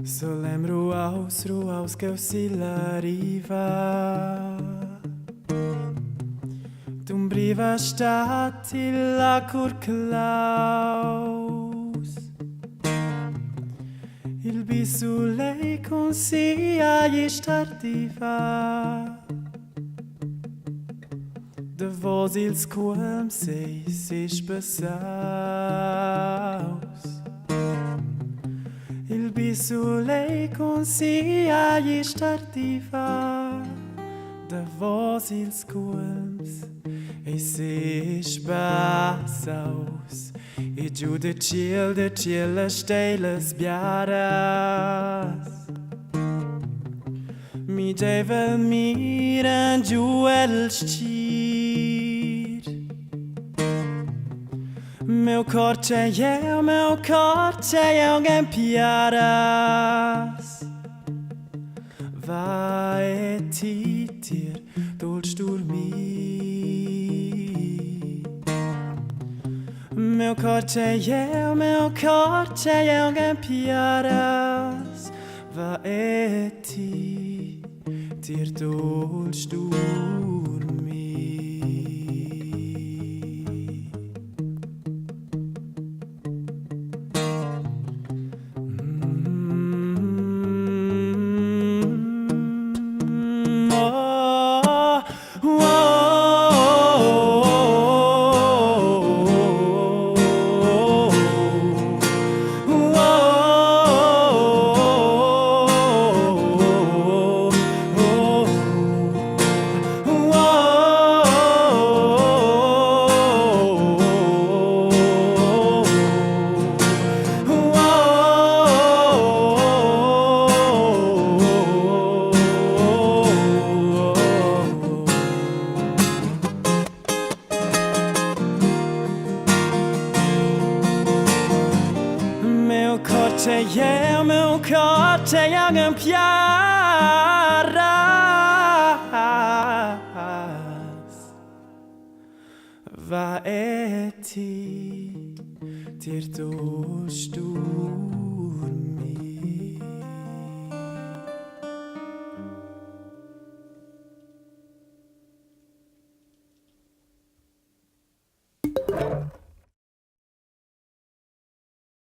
Solem ruaus que eu se lariva. Dumbriva stati la curclaus. Il bisulei consia tardiva. De vos ils quam seis passaus. Il bisulei consia tardiva. De vos ils quam seis passaus. E giù de ciel steles biaras. Mi devel miran giù el scir. Meu corte eu piaras. Vai titir dolce dormir. Meu corte eu piaras. Vai titir dolce dormir. Va e ti tir dolce